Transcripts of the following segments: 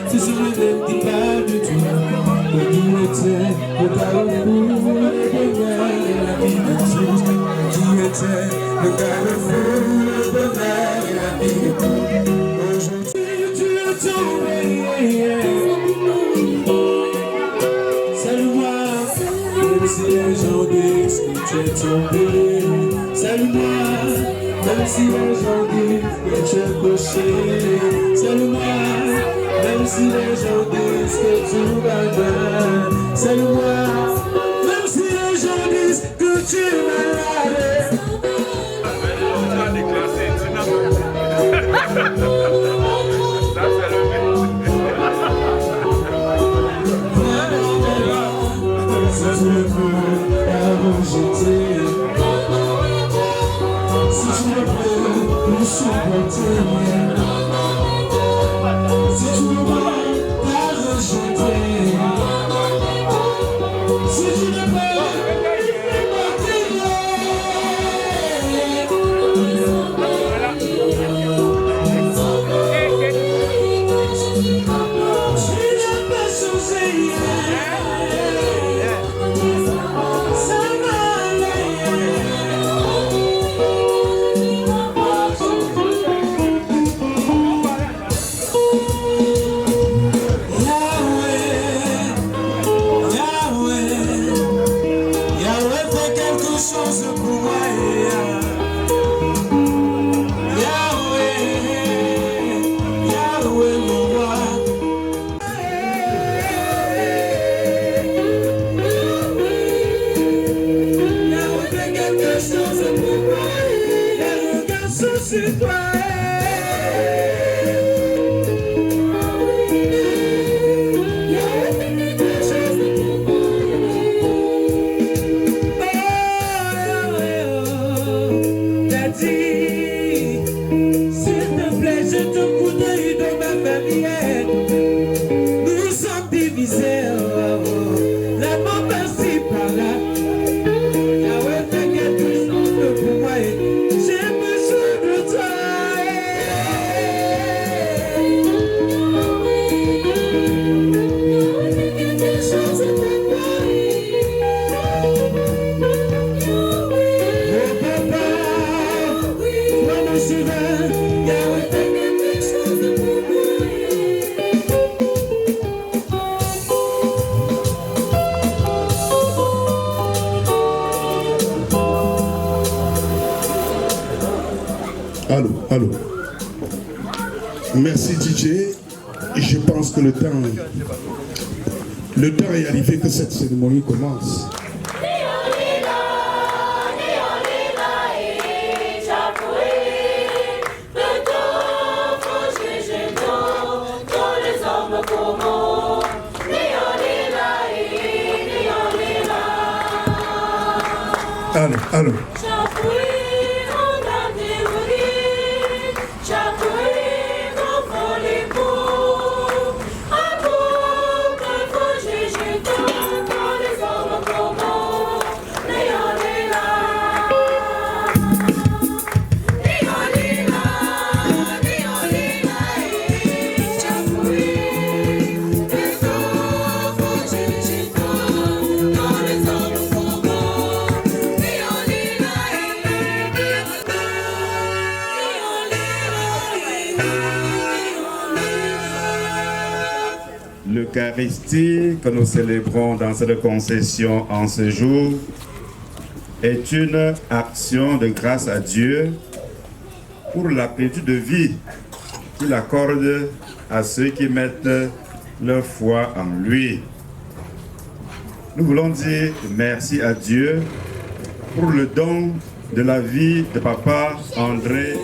si je ne dis pas de toi, que tu étais le carrefour le bonheur et la vie de tous. Tu étais le carrefour le bonheur et la vie de tous. Aujourd'hui tu es tombé. Salue-moi, même si les gens disent que tu es tombé. Salue-moi, même si les gens disent que tu es coché. Salue-moi, même si les gens disent que tout va bien. Salue-moi, même si les gens disent que tu es malade. Si tu le veux, la rejeter. Si tu le veux, le supporter. Si tu le veux, la rejeter. Si tu le veux, Allô. Merci DJ. Je pense que le temps est arrivé que cette cérémonie commence. Allô. L'Eucharistie que nous célébrons dans cette concession en ce jour est une action de grâce à Dieu pour la plénitude de vie qu'il accorde à ceux qui mettent leur foi en lui. Nous voulons dire merci à Dieu pour le don de la vie de Papa André.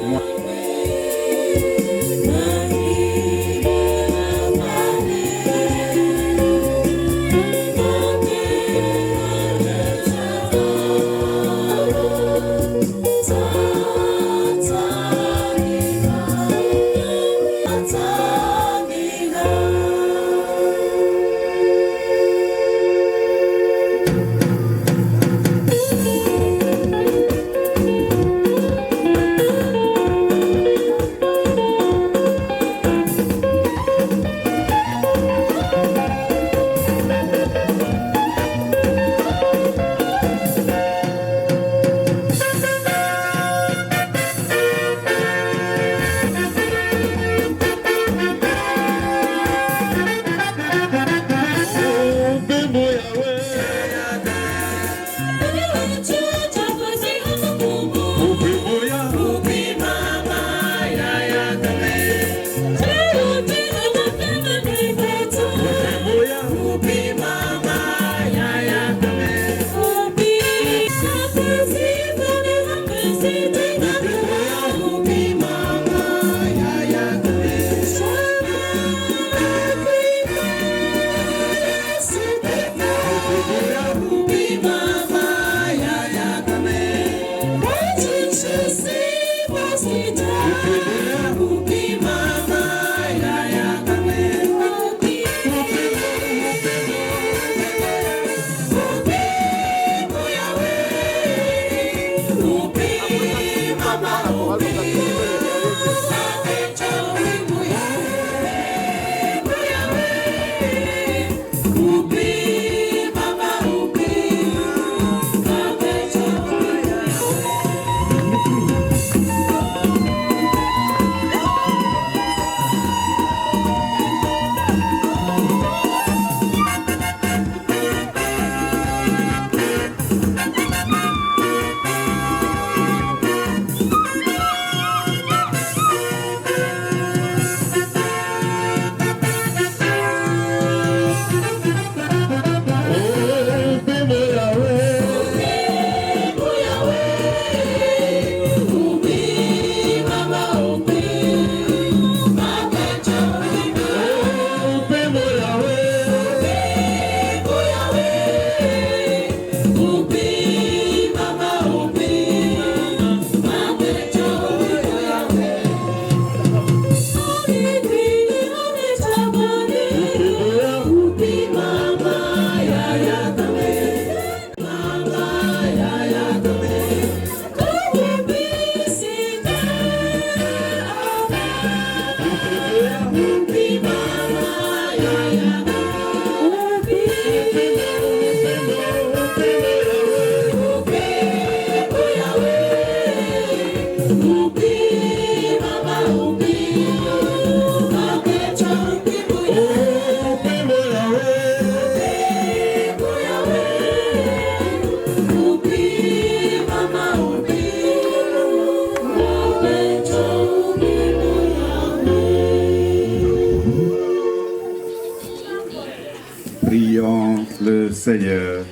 Prions le Seigneur.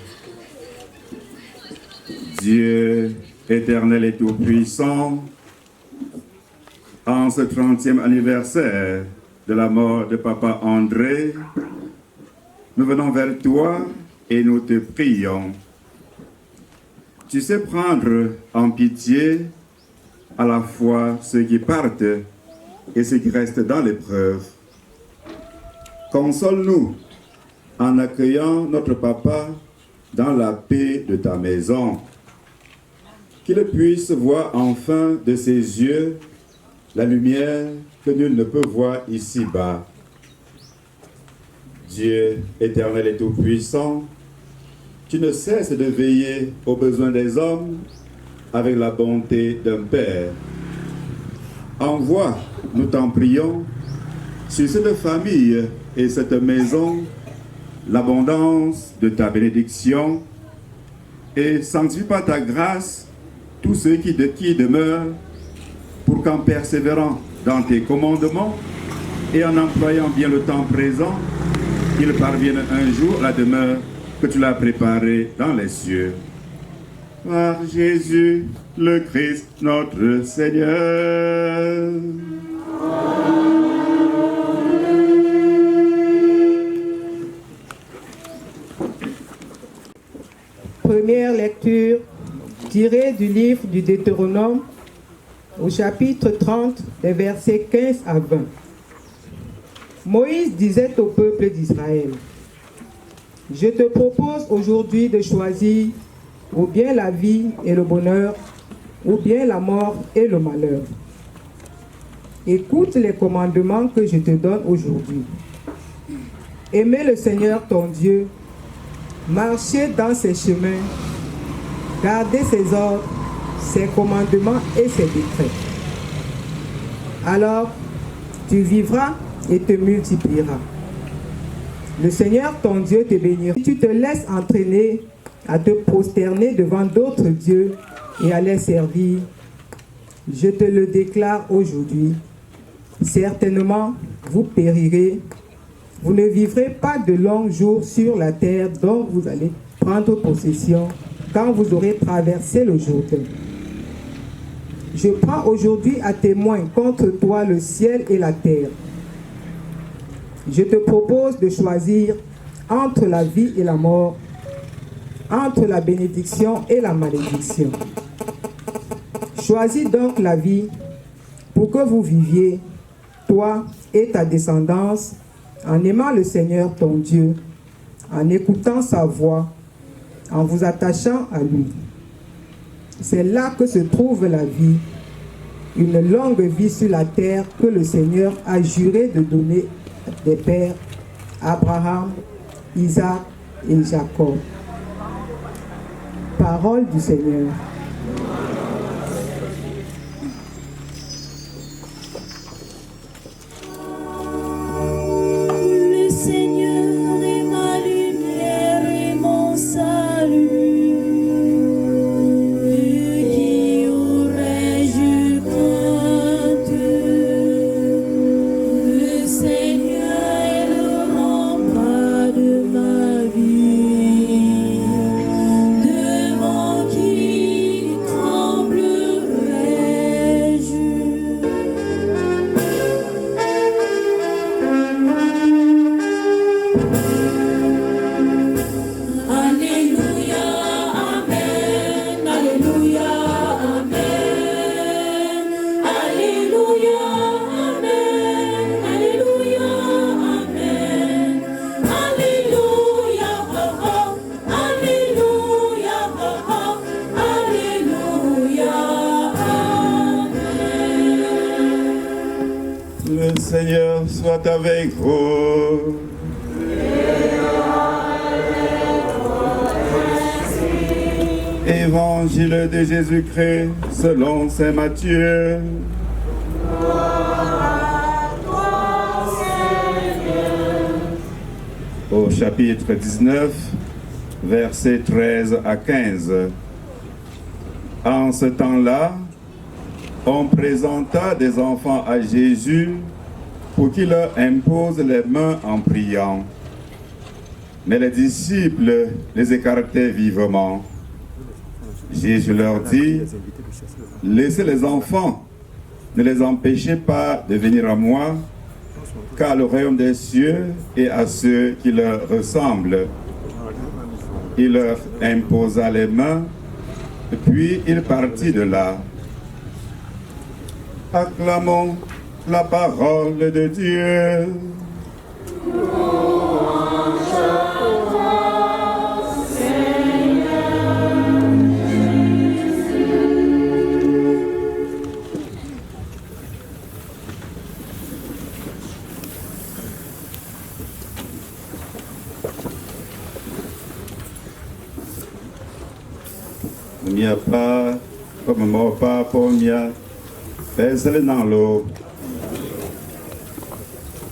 Dieu éternel et tout-puissant, en ce 30e anniversaire de la mort de Papa André, nous venons vers toi et nous te prions. Tu sais prendre en pitié à la fois ceux qui partent et ceux qui restent dans l'épreuve. Console-nous en accueillant notre papa dans la paix de ta maison. Qu'il puisse voir enfin de ses yeux la lumière que nul ne peut voir ici-bas. Dieu éternel et tout-puissant, tu ne cesses de veiller aux besoins des hommes avec la bonté d'un Père. Envoie, nous t'en prions, sur cette famille et cette maison, l'abondance de ta bénédiction et sanctifie par ta grâce tous ceux qui demeurent pour qu'en persévérant dans tes commandements et en employant bien le temps présent, ils parviennent un jour à la demeure que tu l'as préparée dans les cieux. Par Jésus, le Christ, notre Seigneur. Première lecture tirée du livre du Deutéronome au chapitre 30, des versets 15 à 20. Moïse disait au peuple d'Israël: Je te propose aujourd'hui de choisir ou bien la vie et le bonheur, ou bien la mort et le malheur. Écoute les commandements que je te donne aujourd'hui. Aimez le Seigneur ton Dieu, marchez dans ses chemins, gardez ses ordres, ses commandements et ses décrets. Alors, tu vivras et te multiplieras. Le Seigneur ton Dieu te bénira. Si tu te laisses entraîner à te prosterner devant d'autres dieux et à les servir, je te le déclare aujourd'hui, certainement vous périrez. Vous ne vivrez pas de longs jours sur la terre dont vous allez prendre possession quand vous aurez traversé le Jourdain. Je prends aujourd'hui à témoin contre toi le ciel et la terre. Je te propose de choisir entre la vie et la mort, entre la bénédiction et la malédiction. Choisis donc la vie pour que vous viviez, toi et ta descendance, en aimant le Seigneur ton Dieu, en écoutant sa voix, en vous attachant à lui. C'est là que se trouve la vie, une longue vie sur la terre que le Seigneur a juré de donner des pères, Abraham, Isaac et Jacob. Parole du Seigneur. Le Seigneur est ma lumière et mon salut. Qui aurais-je crainte? Le Seigneur est le rempart de ma vie. Devant qui tremblerais-je? Alléluia, Amen. Alléluia, Amen. Alléluia, Amen. Alléluia, Amen. avec vous. Évangile de Jésus-Christ selon saint Matthieu. Au chapitre 19, versets 13 à 15. En ce temps-là, on présenta des enfants à Jésus pour qu'il leur impose les mains en priant. Mais les disciples les écartaient vivement. Jésus leur dit, « Laissez les enfants, ne les empêchez pas de venir à moi, car le royaume des cieux est à ceux qui leur ressemblent. » Il leur imposa les mains, puis il partit de là. Acclamons la parole de Dieu. Mia pa, comme moi pas pour mia, fais-le dans l'eau.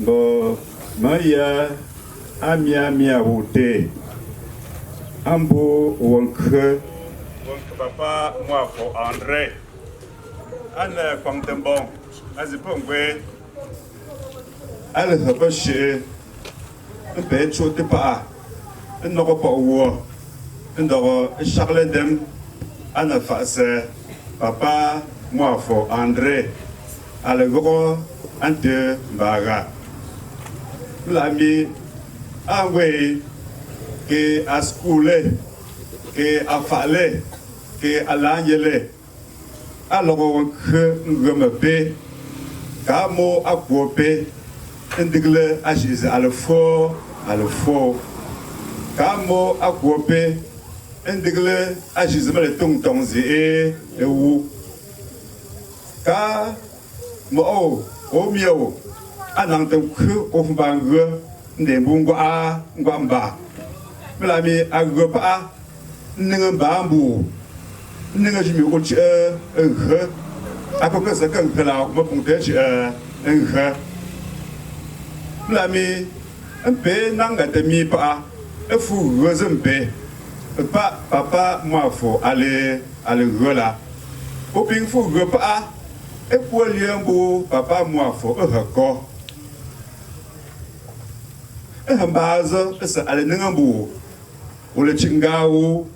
Bon, Maya, amia mia wote, ambo wonke, papa moi pour André, Anne Quantembon, Azipongwe, elle repêche, un peu de chose pas, un n'aura pas où, un n'aura Charles Dem. Anna face papa moi for André à le gros ante baga l'ami awe que à schoolé que à fallait que à l'angélé alors que nous me paie kamo à couper indigle à Jésus à le fort kamo à couper indigle a Jésus le tong zi e wu ka mo o miao anang te khu o fbang ge nde bungo a ngwamba mla mi a ge pa ninga bambu ninga jimi o che ge a ko ka sa kan kala mo pung te che ge mla mi un pe nanga te mi pa e fu ge zempe papa moi faut aller là au ping faut repas et pour liembo papa moi faut record un base ça aller n'ambo ou le chingao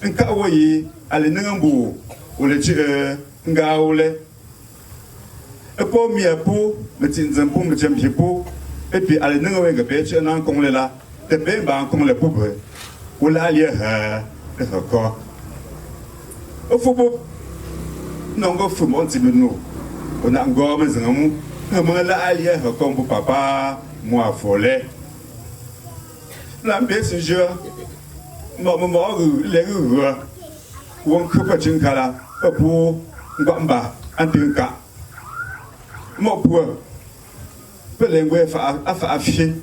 un kawaii aller n'ambo ou le chingao le et pour mi pour me tinzam pour me champion et puis aller n'ambo que pêche n'en con là de bien bas comme les pauvres ou la liée record au faut non go faut monter nous on a encore mais on la liée comme pour papa moi follet l'ambé ce jeu moi les rues on peut pas chinkala pour ngamba antinka moi pour pelengwe fa affi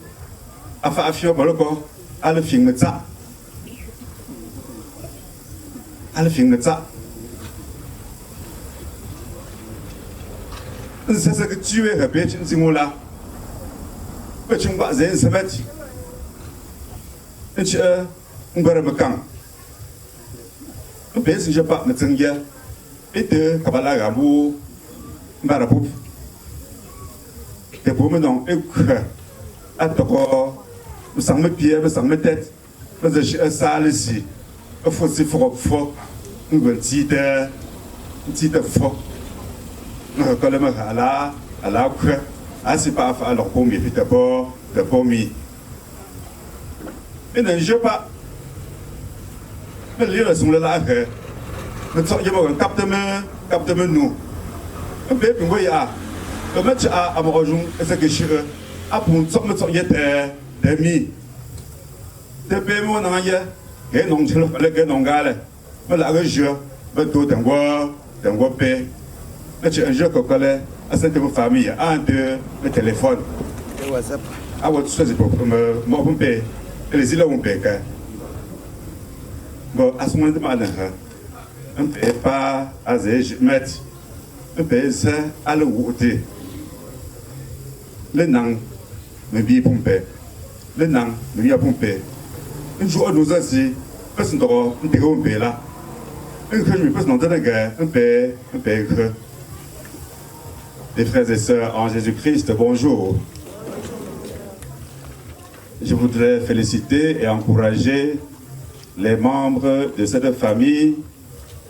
afa afio baloko ala fingetsa c'est que tu es répété là tu vas zen sabati tu ngara bakang bes je pas metsengia et de kabala gabu ngara pop te pour non et atoko sang me pied sang me tête parce que je sale ici il faut se fort un petit fort quand le mec à la quoi ah c'est pas alors pour me d'abord mi et ne je pas mais les sont là que nous sommes capte nous un peu puis voyez le match à Morojung c'est que je a pour me sortir de mi de paiement dans hier et non je le que non gale mais la jeu mais tout d'un quoi paix mais un jeu que à cette famille, un, deux, le téléphone. WhatsApp. Ah, ouais, tout ça, c'est pour moi, on paye. Les îles, on paye. Bon, à ce moment-là, on ne paye pas à se mettre. On paye ça à le côté. Le nang, me bien pompé. Le nang, me bien pompé. Un jour, nous aussi, parce que nous on paye là. Un jour, je me passe dans la guerre, on paye que. Les frères et sœurs en Jésus-Christ, bonjour. Je voudrais féliciter et encourager les membres de cette famille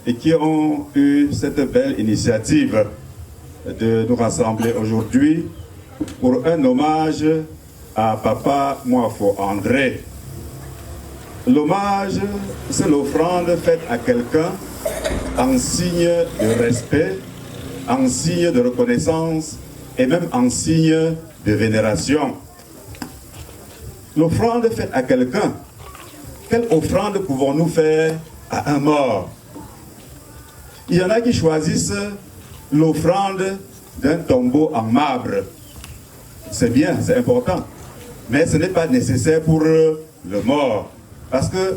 et qui ont eu cette belle initiative de nous rassembler aujourd'hui pour un hommage à Papa Moafo André. L'hommage, c'est l'offrande faite à quelqu'un en signe de respect, en signe de reconnaissance et même en signe de vénération. L'offrande faite à quelqu'un, quelle offrande pouvons-nous faire à un mort? Il y en a qui choisissent l'offrande d'un tombeau en marbre. C'est bien, c'est important, mais ce n'est pas nécessaire pour le mort, parce que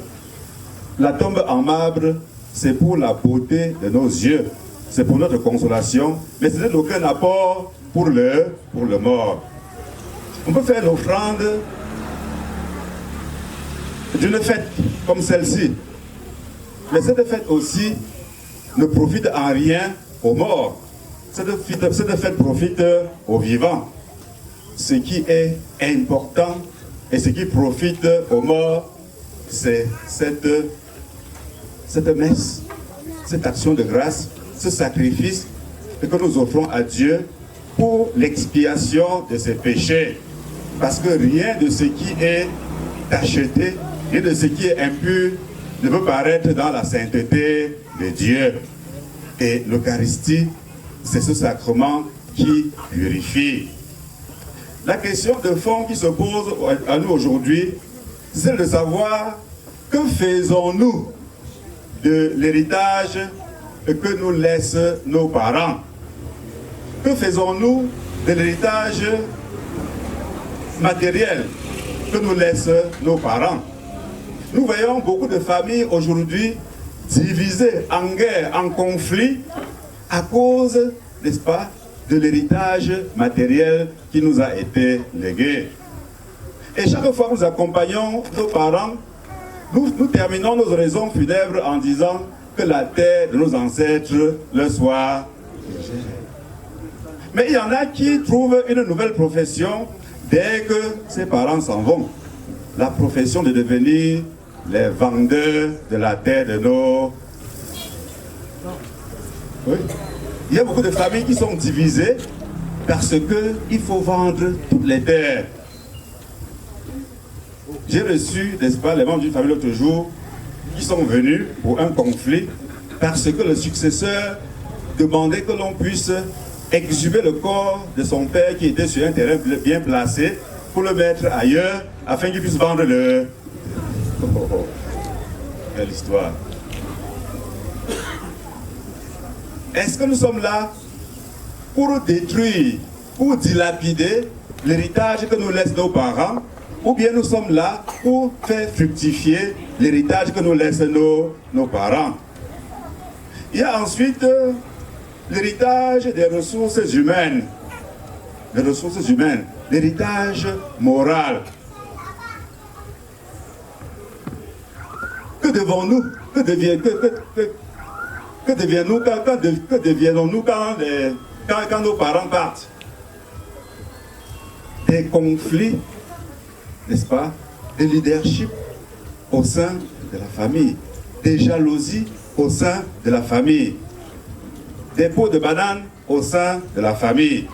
la tombe en marbre, c'est pour la beauté de nos yeux, c'est pour notre consolation, mais ce n'est aucun apport pour le mort. On peut faire l'offrande d'une fête comme celle-ci, mais cette fête aussi ne profite en rien aux morts. Cette fête profite aux vivants. Ce qui est important et ce qui profite aux morts, c'est cette messe, cette action de grâce, ce sacrifice que nous offrons à Dieu pour l'expiation de ses péchés. Parce que rien de ce qui est acheté, rien de ce qui est impur ne peut paraître dans la sainteté de Dieu. Et l'Eucharistie, c'est ce sacrement qui purifie. La question de fond qui se pose à nous aujourd'hui, c'est de savoir que faisons-nous de l'héritage que nous laissent nos parents. Que faisons-nous de l'héritage matériel que nous laissent nos parents? Nous voyons beaucoup de familles aujourd'hui divisées en guerre, en conflit, à cause, n'est-ce pas, de l'héritage matériel qui nous a été légué. Et chaque fois que nous accompagnons nos parents, nous terminons nos oraisons funèbres en disant que la terre de nos ancêtres le soit. Mais il y en a qui trouvent une nouvelle profession dès que ses parents s'en vont. La profession de devenir les vendeurs de la terre de nos... Oui. Il y a beaucoup de familles qui sont divisées parce qu'il faut vendre toutes les terres. J'ai reçu, n'est-ce pas, les membres d'une famille l'autre jour qui sont venus pour un conflit parce que le successeur demandait que l'on puisse exhumer le corps de son père qui était sur un terrain bien placé pour le mettre ailleurs afin qu'il puisse vendre le... Oh, quelle histoire. Est-ce que nous sommes là pour détruire, pour dilapider l'héritage que nous laissent nos parents, ou bien nous sommes là pour faire fructifier l'héritage que nous laissent nos parents? Il y a ensuite l'héritage des ressources humaines, l'héritage moral. Que devons-nous, que deviennons-nous quand nos parents partent? Des conflits, n'est-ce pas, de leadership au sein de la famille, des jalousies au sein de la famille, des pots de bananes au sein de la famille.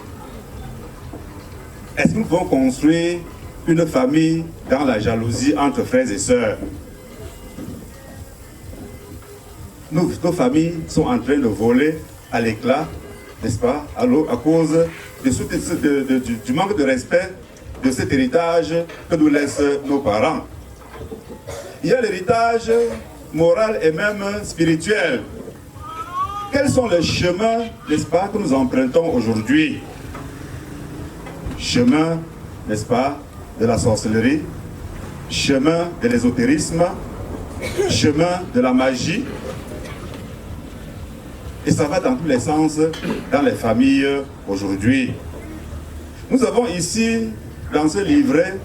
Est-ce que nous pouvons construire une famille dans la jalousie entre frères et sœurs? Nos familles sont en train de voler à l'éclat, n'est-ce pas, à cause du manque de respect de cet héritage que nous laissent nos parents. Il y a l'héritage moral et même spirituel. quels sont les chemins, n'est-ce pas, que nous empruntons aujourd'hui? Chemin, n'est-ce pas, de la sorcellerie, chemin de l'ésotérisme, chemin de la magie. Et ça va dans tous les sens dans les familles aujourd'hui. Nous avons ici, dans ce livret,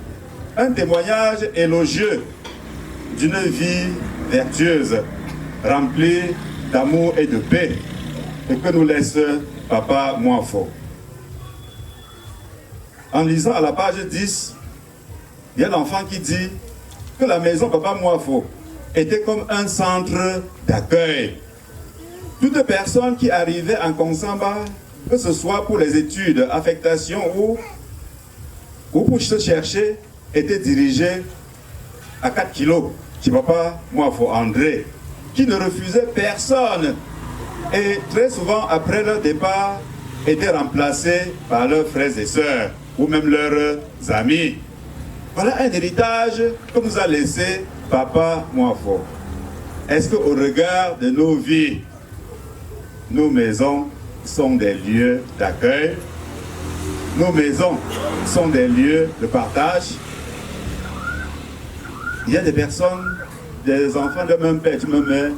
un témoignage élogieux d'une vie vertueuse, remplie d'amour et de paix, et que nous laisse Papa Moafo. En lisant à la page 10, il y a l'enfant qui dit que la maison Papa Moafo était comme un centre d'accueil. Toute personne qui arrivait en Konsamba, que ce soit pour les études, affectation ou pour se chercher, était dirigée à 4 kilos chez Papa Moafo André, qui ne refusait personne. Et très souvent, après leur départ, étaient remplacés par leurs frères et sœurs, ou même leurs amis. Voilà un héritage que nous a laissé Papa Moafo. Est-ce qu'au regard de nos vies, nos maisons sont des lieux d'accueil? Nos maisons sont des lieux de partage? Il y a des personnes, des enfants de même père, de même mère,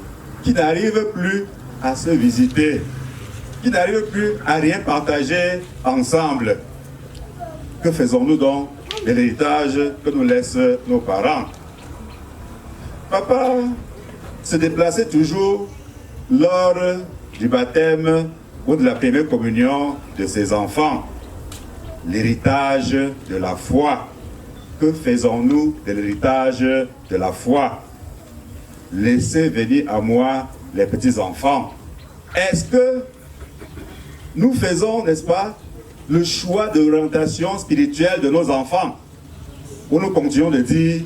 qui n'arrivent plus à se visiter, qui n'arrivent plus à rien partager ensemble. Que faisons-nous donc de l'héritage que nous laissent nos parents? Papa se déplaçait toujours lors du baptême ou de la première communion de ses enfants. L'héritage de la foi. Que faisons-nous de l'héritage de la foi? Laissez venir à moi les petits-enfants. Est-ce que nous faisons, n'est-ce pas, le choix d'orientation spirituelle de nos enfants? Ou nous continuons de dire,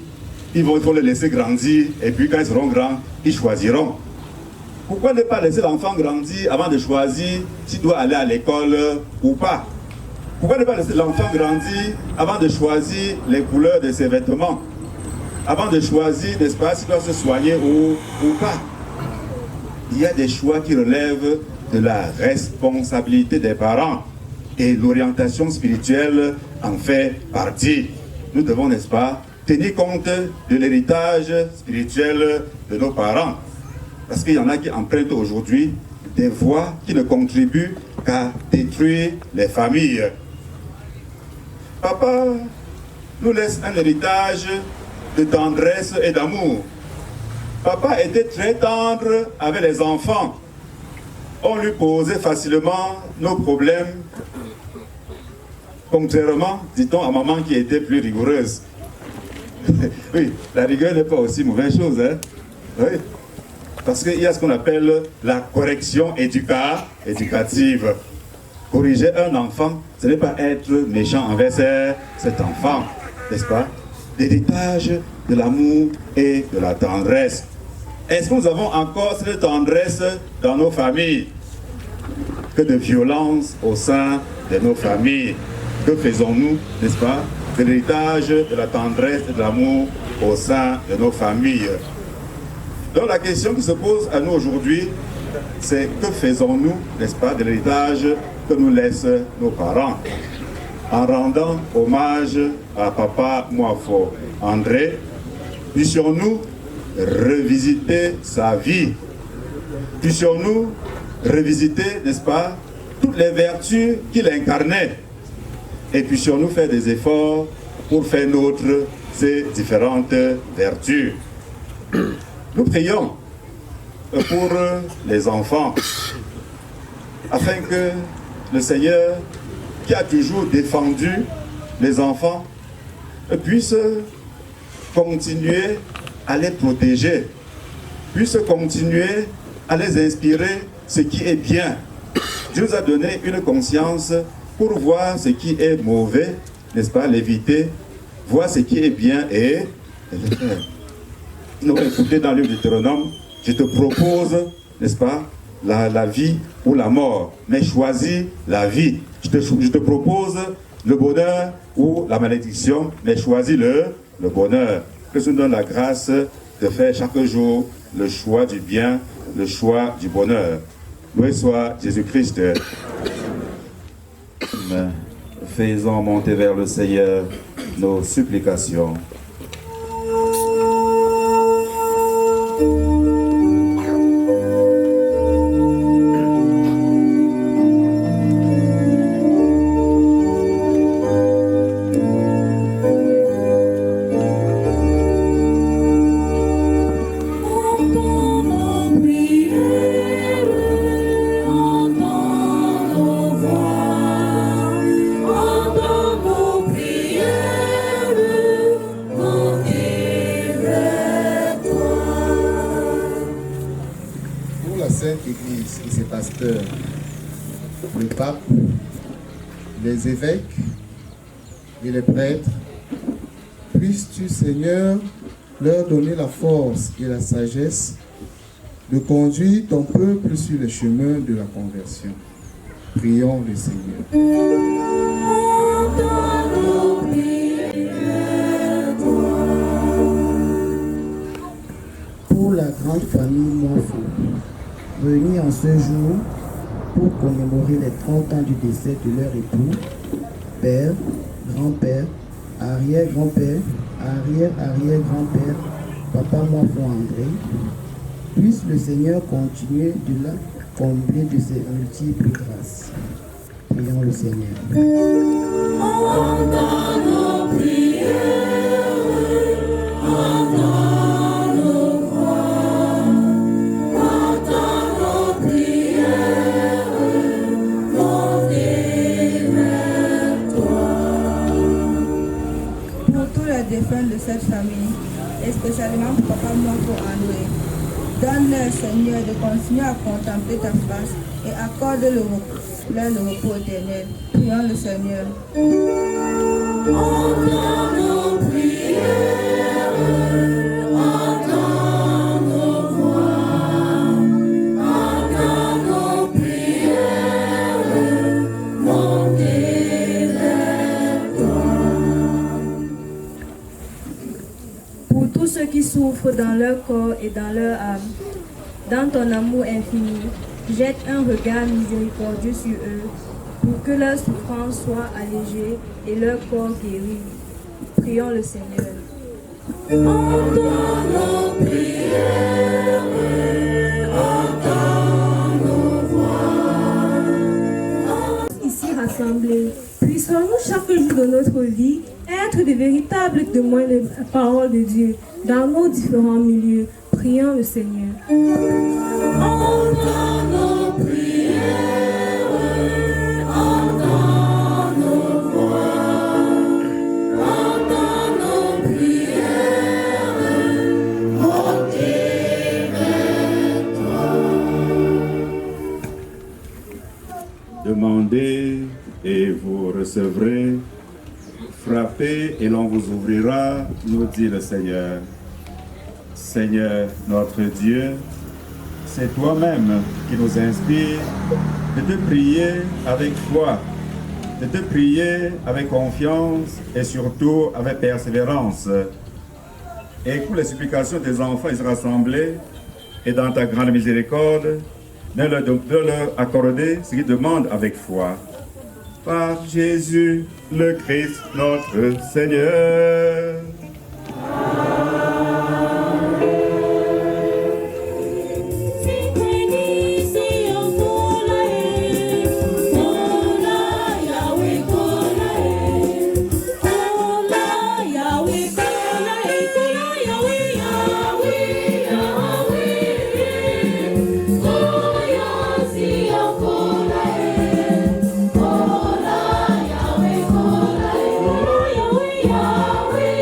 il faut les laisser grandir, et puis quand ils seront grands, ils choisiront. Pourquoi ne pas laisser l'enfant grandir avant de choisir s'il doit aller à l'école ou pas? Pourquoi ne pas laisser l'enfant grandir avant de choisir les couleurs de ses vêtements? Avant de choisir, n'est-ce pas, s'il doit se soigner ou pas? Il y a des choix qui relèvent de la responsabilité des parents. Et l'orientation spirituelle en fait partie. Nous devons, n'est-ce pas, tenir compte de l'héritage spirituel de nos parents. Parce qu'il y en a qui empruntent aujourd'hui des voies qui ne contribuent qu'à détruire les familles. Papa nous laisse un héritage de tendresse et d'amour. Papa était très tendre avec les enfants. On lui posait facilement nos problèmes, contrairement, dit-on, à maman qui était plus rigoureuse. Oui, la rigueur n'est pas aussi mauvaise chose, hein? Oui. Parce qu'il y a ce qu'on appelle la correction éducative. Corriger un enfant, ce n'est pas être méchant envers cet enfant, n'est-ce pas? L'héritage de l'amour et de la tendresse. Est-ce que nous avons encore cette tendresse dans nos familles? Que de violence au sein de nos familles. Que faisons-nous, n'est-ce pas, de l'héritage de la tendresse et de l'amour au sein de nos familles? Donc la question qui se pose à nous aujourd'hui, c'est que faisons-nous, n'est-ce pas, de l'héritage que nous laissent nos parents? En rendant hommage à Papa Moafo André, puissions-nous revisiter sa vie? Puissions-nous revisiter, n'est-ce pas, toutes les vertus qu'il incarnait? Et puissions-nous faire des efforts pour faire nôtre ces différentes vertus? Nous prions pour les enfants, afin que le Seigneur, qui a toujours défendu les enfants, puisse continuer à les protéger, puisse continuer à les inspirer ce qui est bien. Dieu nous a donné une conscience pour voir ce qui est mauvais, n'est-ce pas, l'éviter, voir ce qui est bien et le faire. Nous avons écouté dans le livre de Deutéronome, je te propose, n'est-ce pas, la vie ou la mort, mais choisis la vie. Je te propose le bonheur ou la malédiction, mais choisis le bonheur. Que ça nous donne la grâce de faire chaque jour le choix du bien, le choix du bonheur. Loué soit Jésus-Christ. Faisons monter vers le Seigneur nos supplications. Église et ses pasteurs, le pape, les évêques et les prêtres, puisses-tu, Seigneur, leur donner la force et la sagesse de conduire ton peuple sur le chemin de la conversion. Prions le Seigneur. Pour la grande famille Monfort, réunis en ce jour pour commémorer les 30 ans du décès de leur époux, père, grand-père, arrière-grand-père, arrière-arrière-grand-père, papa Monfort André, puisse le Seigneur continuer de la combler de ses multiples grâces. Prions le Seigneur. Entends nos prières, entends nos voix, entends nos prières, montez vers toi. Pour tous les défunts de cette famille, et spécialement pour papa Monfort André, donne-leur, Seigneur, de continuer à contempler ta face et accorde le repos éternel. Prions le Seigneur. Entends nos prières, entends nos voix, entends nos prières, montez vers toi. Pour tous ceux qui souffrent dans leur corps et dans leur âme, dans ton amour infini, jette un regard miséricordieux sur eux, pour que leur souffrance soit allégée et leur corps guéri. Prions le Seigneur. Entends nos prières, entends nos voix. Ici rassemblés, puissions-nous chaque jour de notre vie être de véritables témoins de la parole de Dieu dans nos différents milieux. Prions le Seigneur. Entends nos prières, entends nos voix, entends nos prières, montez vers toi. Demandez et vous recevrez. Frappez et l'on vous ouvrira, nous dit le Seigneur. Seigneur notre Dieu, c'est toi-même qui nous inspire de te prier avec foi, de te prier avec confiance et surtout avec persévérance. Écoute les supplications des enfants ici rassemblés et dans ta grande miséricorde, de leur accorder ce qu'ils demandent avec foi. Par Jésus le Christ notre Seigneur. Yahweh.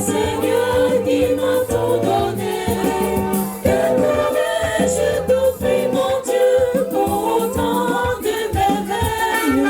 Seigneur qui m'a tout donné. Que pourrais-je t'offrir, mon Dieu, pour autant de merveilles?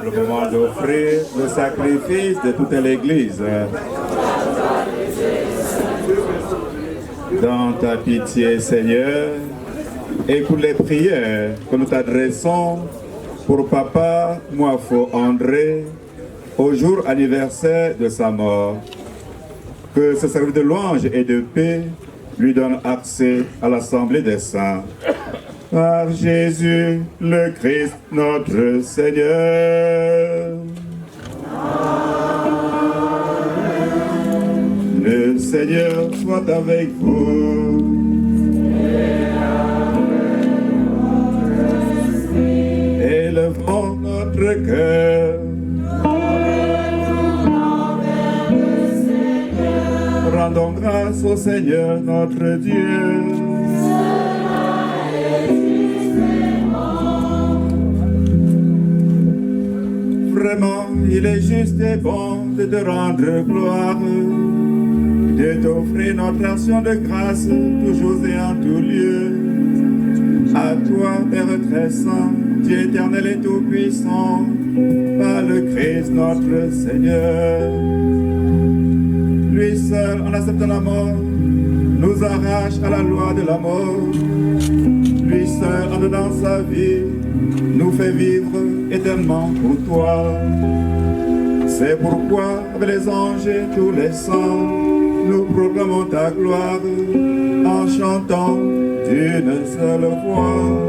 Le moment d'offrir le sacrifice de toute l'Église. Dans ta pitié, Seigneur, écoute les prières que nous t'adressons pour Papa Moafo André au jour anniversaire de sa mort. Que ce service de louange et de paix lui donne accès à l'Assemblée des saints. Par Jésus, le Christ, notre Seigneur. Le Seigneur soit avec vous. Élevons notre cœur. Rendons grâce au Seigneur, notre Dieu. Vraiment, il est juste et bon de te rendre gloire, de t'offrir notre action de grâce, toujours et en tout lieu. À toi, Père très saint, Dieu éternel et tout-puissant, par le Christ notre Seigneur. Lui seul, en acceptant la mort, nous arrache à la loi de la mort. Lui seul, en donnant sa vie, nous fait vivre éternellement pour toi. C'est pourquoi, avec les anges et tous les saints, nous proclamons ta gloire en chantant d'une seule voix.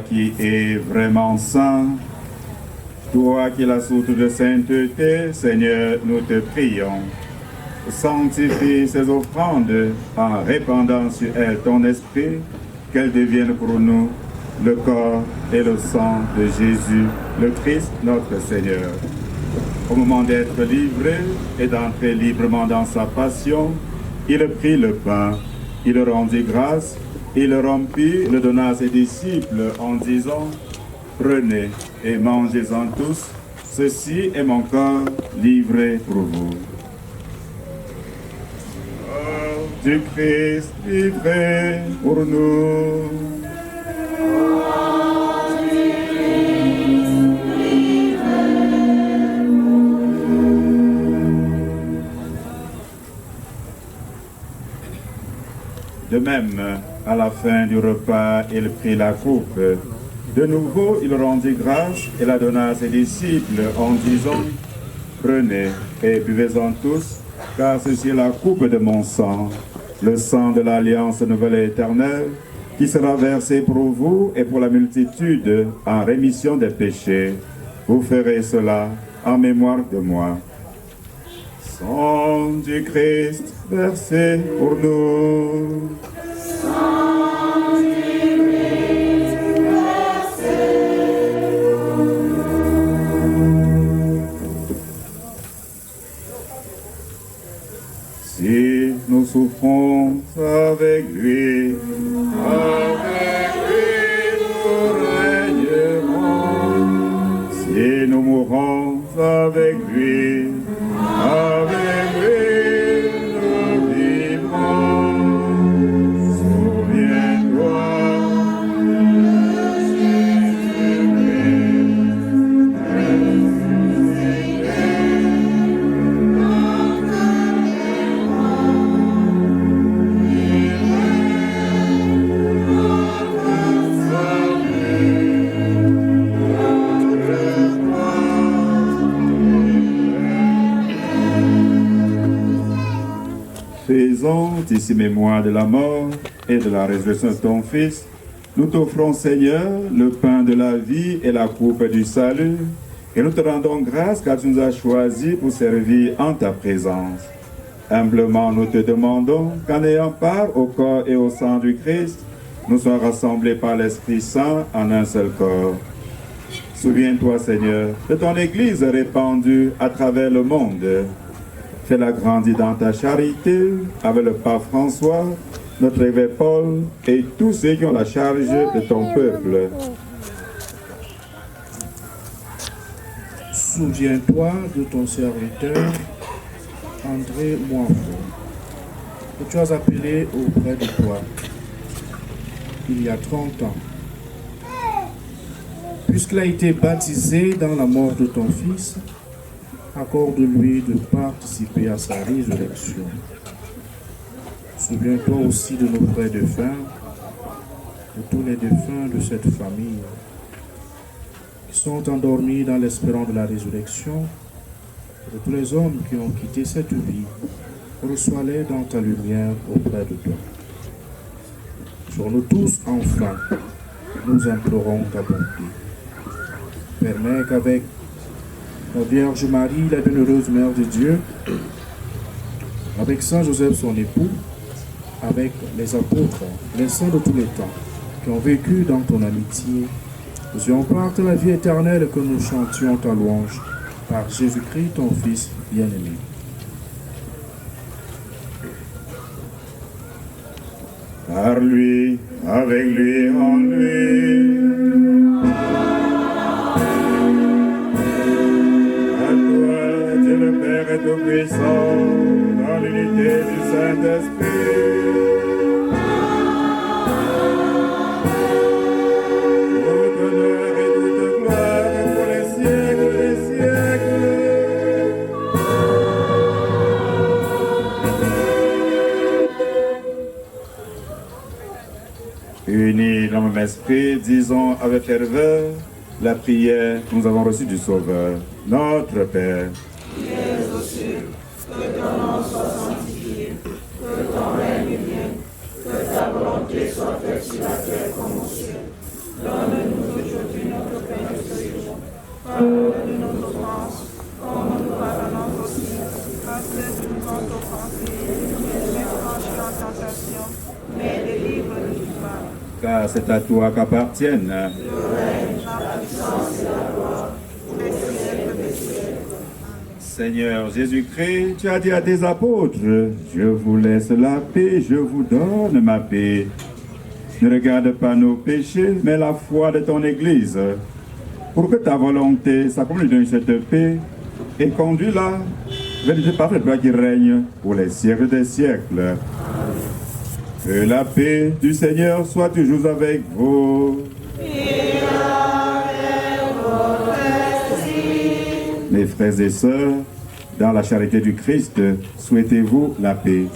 Qui est vraiment saint, toi qui es la source de sainteté, Seigneur, nous te prions. Sanctifie ces offrandes en répandant sur elles ton esprit, qu'elles deviennent pour nous le corps et le sang de Jésus, le Christ, notre Seigneur. Au moment d'être livré et d'entrer librement dans sa passion, il prit le pain, il rendit grâce, il le rompit, le donna à ses disciples en disant: prenez et mangez-en tous, ceci est mon corps livré pour vous. du Christ livré pour nous. De même, à la fin du repas, il prit la coupe. De nouveau, il rendit grâce et la donna à ses disciples en disant, « Prenez et buvez-en tous, car ceci est la coupe de mon sang, le sang de l'alliance nouvelle et éternelle, qui sera versé pour vous et pour la multitude en rémission des péchés. Vous ferez cela en mémoire de moi. » Sang du Christ versé pour nous. Si nous souffrons avec lui nous régnerons. Si nous mourons avec lui nous vivrons. Souviens-toi, faisant ici mémoire de la mort et de la résurrection de ton Fils, nous t'offrons, Seigneur, le pain de la vie et la coupe du salut, et nous te rendons grâce car tu nous as choisis pour servir en ta présence. Humblement, nous te demandons qu'en ayant part au corps et au sang du Christ, nous soyons rassemblés par l'Esprit Saint en un seul corps. Souviens-toi, Seigneur, de ton Église répandue à travers le monde. Fais-la grandir dans ta charité avec le pape François, notre évêque Paul et tous ceux qui ont la charge de ton peuple. Souviens-toi de ton serviteur André Moifo, que tu as appelé auprès de toi il y a 30 ans. Puisqu'il a été baptisé dans la mort de ton Fils, accorde-lui de participer à sa résurrection. Souviens-toi aussi de nos frères défunts, de tous les défunts de cette famille, qui sont endormis dans l'espérance de la résurrection, de tous les hommes qui ont quitté cette vie. Reçois-les dans ta lumière auprès de toi. Sur nous tous, enfin, nous implorons ta bonté. Permets qu'avec la Vierge Marie, la bienheureuse Mère de Dieu, avec Saint Joseph son époux, avec les apôtres, les saints de tous les temps, qui ont vécu dans ton amitié, nous ayons part de la vie éternelle que nous chantions ta louange par Jésus-Christ, ton Fils bien-aimé. Par lui, avec lui, en lui. Et tout-puissant, dans l'unité du Saint-Esprit. Toute honneur et toute gloire pour les siècles des siècles. Unis dans le même esprit, disons avec ferveur la prière que nous avons reçue du Sauveur. Notre Père, qui es aux cieux, que ton nom soit sanctifié, que ton règne vienne, que ta volonté soit faite sur la terre comme au ciel. Donne-nous aujourd'hui notre pain de ce jour. Pardonne-nous nos offenses, comme nous pardonnons aussi à ceux qui nous ont offensés, et ne nous laisse pas entrer en tentation, mais délivre-nous du mal. Car c'est à toi qu'appartiennent le règne, la puissance et la gloire, pour les siècles des siècles. Seigneur Jésus-Christ, tu as dit à tes apôtres, je vous laisse la paix, je vous donne ma paix. Ne regarde pas nos péchés, mais la foi de ton Église, pour que ta volonté s'accomplisse dans cette paix, et conduis-la vérité parfaite, toi qui règne pour les siècles des siècles. Que la paix du Seigneur soit toujours avec vous. Mes frères et sœurs, dans la charité du Christ, souhaitez-vous la paix.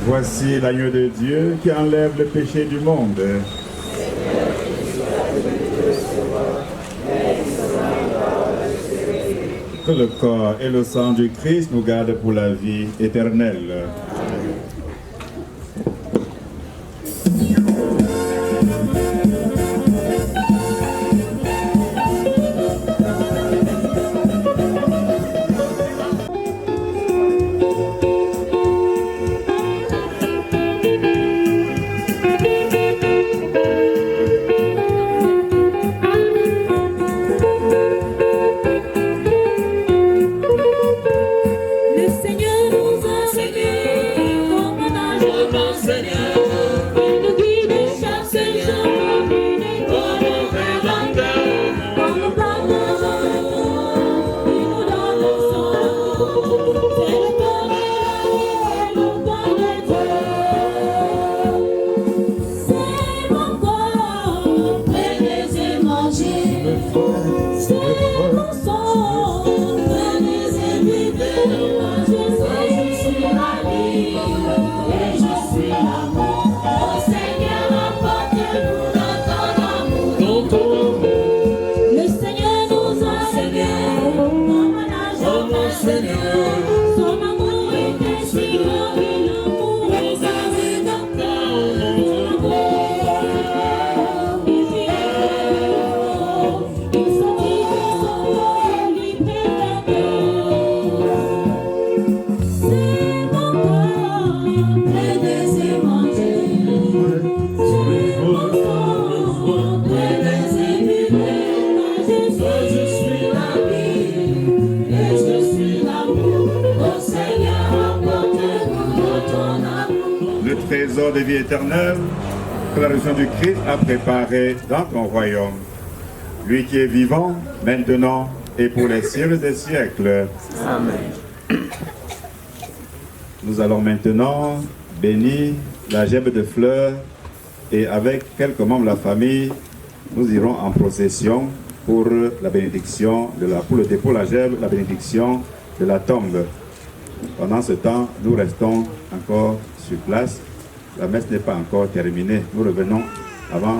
Voici l'agneau de Dieu qui enlève le péché du monde. Que le corps et le sang du Christ nous gardent pour la vie éternelle. Trésor de vie éternelle que la résurrection du Christ a préparé dans ton royaume. Lui qui est vivant, maintenant et pour les siècles des siècles. Amen. Nous allons maintenant bénir la gemme de fleurs et avec quelques membres de la famille, nous irons en procession pour la bénédiction, pour le dépôt de la gemme, la bénédiction de la tombe. Pendant ce temps, nous restons encore sur place. La messe n'est pas encore terminée. Nous revenons avant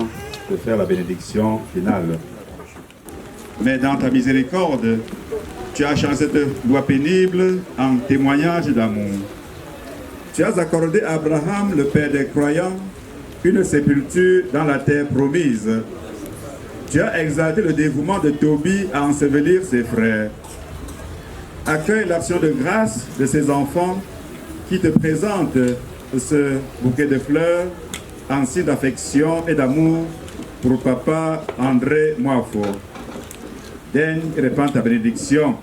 de faire la bénédiction finale. Mais dans ta miséricorde, tu as changé cette loi pénible en témoignage d'amour. Tu as accordé à Abraham, le père des croyants, une sépulture dans la terre promise. Tu as exalté le dévouement de Tobie à ensevelir ses frères. Accueille l'action de grâce de ses enfants qui te présentent ce bouquet de fleurs en signe d'affection et d'amour pour papa André Moafo. Daigne et répand ta bénédiction.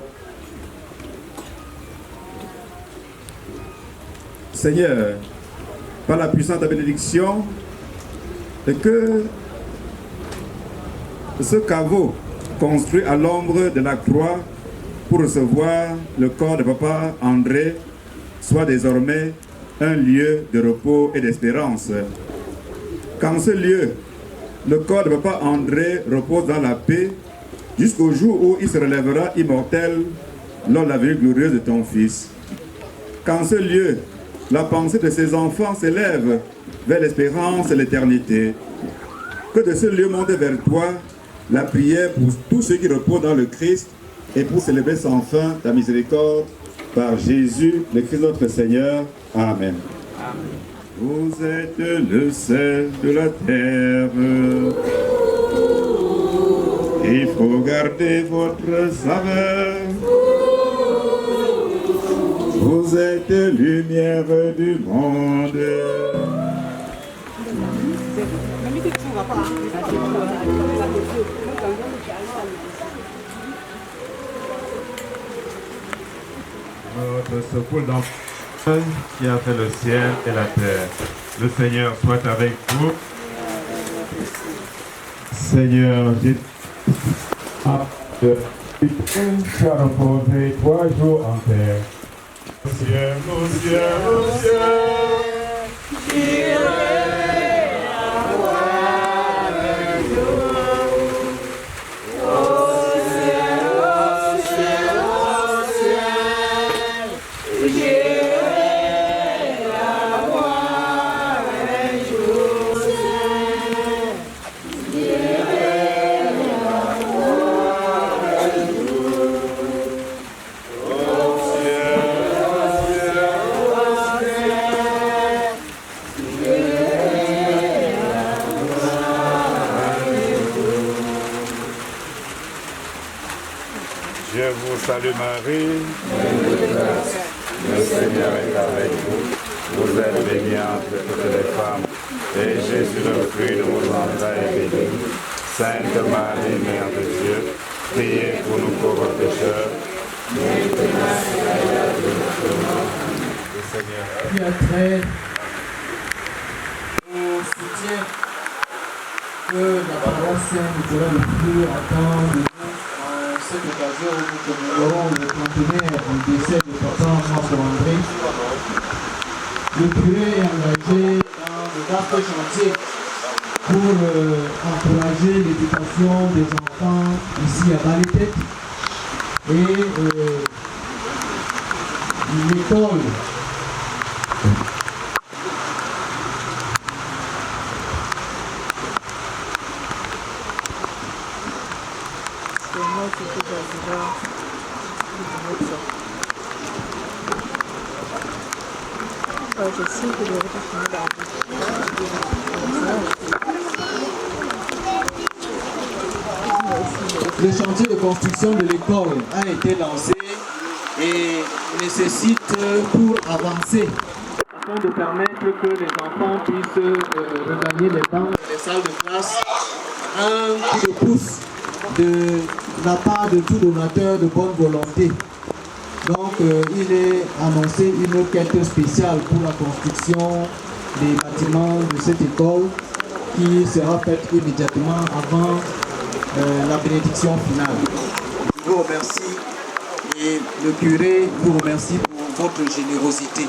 Seigneur, par la puissance de ta bénédiction, et que ce caveau construit à l'ombre de la croix pour recevoir le corps de papa André soit désormais un lieu de repos et d'espérance. Qu'en ce lieu, le corps de papa André repose dans la paix jusqu'au jour où il se relèvera immortel lors de la venue glorieuse de ton Fils. Qu'en ce lieu, la pensée de ces enfants s'élève vers l'espérance et l'éternité. Que de ce lieu monte vers toi la prière pour tous ceux qui reposent dans le Christ et pour célébrer sans fin ta miséricorde par Jésus, le Christ notre Seigneur. Amen. Vous êtes le sel de la terre. Il faut garder votre saveur. Vous êtes lumière du monde. Notre secours dans qui a fait le ciel et la terre. Le Seigneur soit avec vous. Seigneur, tu as reposé 3 jours en terre. Au ciel, au ciel, au ciel, j'irai avoir avec vous. Au ciel, au ciel, au ciel, j'irai avoir avec vous. J'irai avoir avec vous. Au ciel. Je vous salue Marie, le Seigneur est avec vous. Vous êtes bénie entre toutes les femmes, et Jésus, le fruit de vos entrailles, est béni. Sainte Marie, Mère de Dieu, priez pour nous pauvres pécheurs. Le Seigneur. Qui a trait au soutien que la paroisse Saint-Nicolas le Flux attend de nous en cette occasion où nous commémorons le centenaire du décès de Papa François André. Le curé est engagé dans de vastes chantiers pour encourager l'éducation des enfants ici à Bas-les-Têtes et l'école. Le chantier de construction de l'école a été lancé et nécessite pour avancer afin de permettre que les enfants puissent regagner les bancs, les salles de classe, un coup de pouce de la part de tout donateur de bonne volonté. Donc il est annoncé une quête spéciale pour la construction des bâtiments de cette école qui sera faite immédiatement avant la bénédiction finale. Je vous remercie et le curé vous remercie pour votre générosité.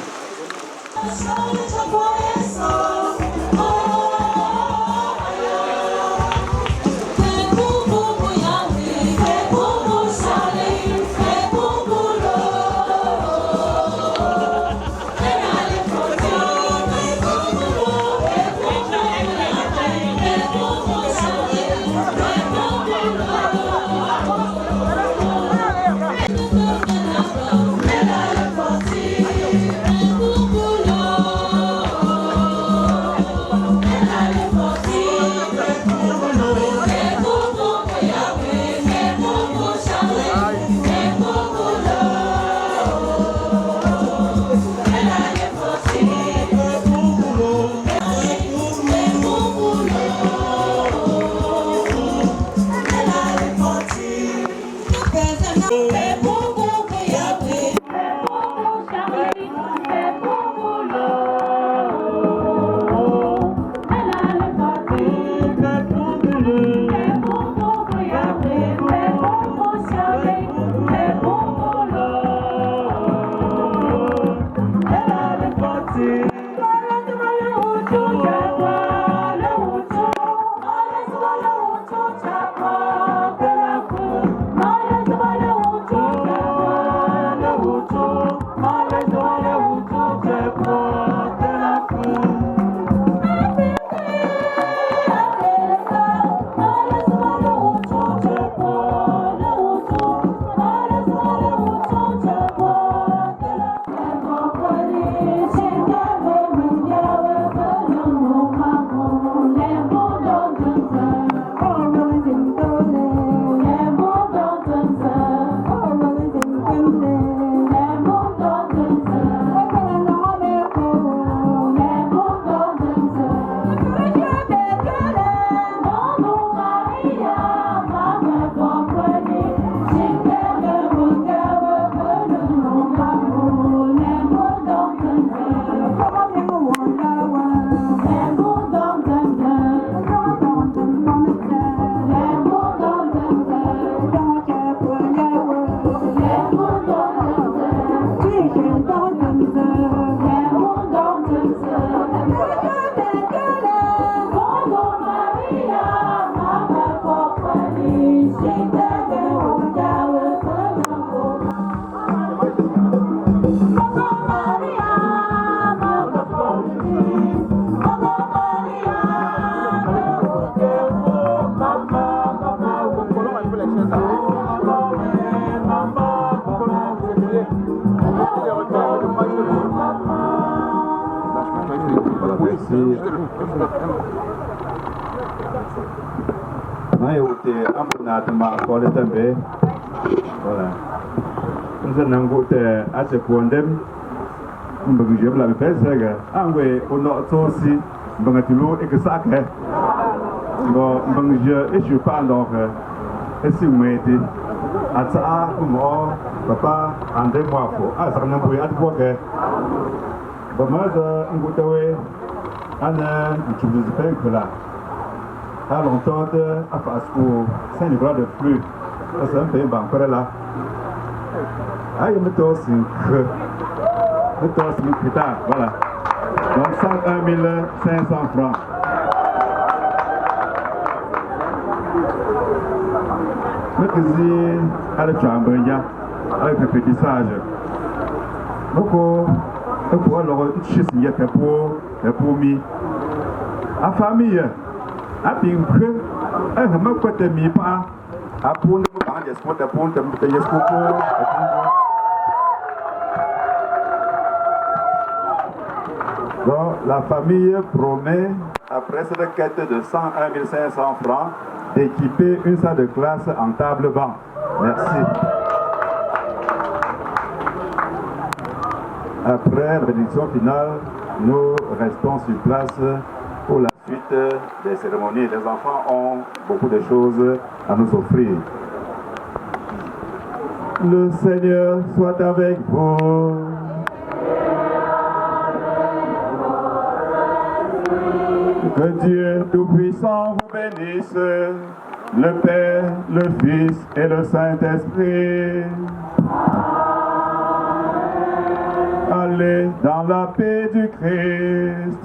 Oh Puis, na yote ambuna tama ko le tambe voilà nous n'avons goûté à ce point d'em mbagi je la belle sega angwe ono tosi mbangatulo et que ça que bon mbagi je et je pas donc et si vous mettez à ça comment papa André moi faut ah ça n'a pas eu à quoi que bon moi je ngoutewe ana tu vous fais que là à longtemps à face au Saint-Nicolas de Flux c'est un pays bancaire là ah il me tosse plus tard voilà donc 101 500 francs le quasi à la chambre avec le pétissage donc pour alors chez il y a pour mi à famille a bien que un me côté mi pas à pour nous par des spots à pour te payer donc la famille promet après cette quête de 101 500 francs d'équiper une salle de classe en table banc. Merci. Après la bénédiction finale, nous restons sur place pour la suite des cérémonies. Les enfants ont beaucoup de choses à nous offrir. Le Seigneur soit avec vous. Que Dieu Tout-Puissant vous bénisse, le Père, le Fils et le Saint-Esprit. Allez dans la paix du Christ.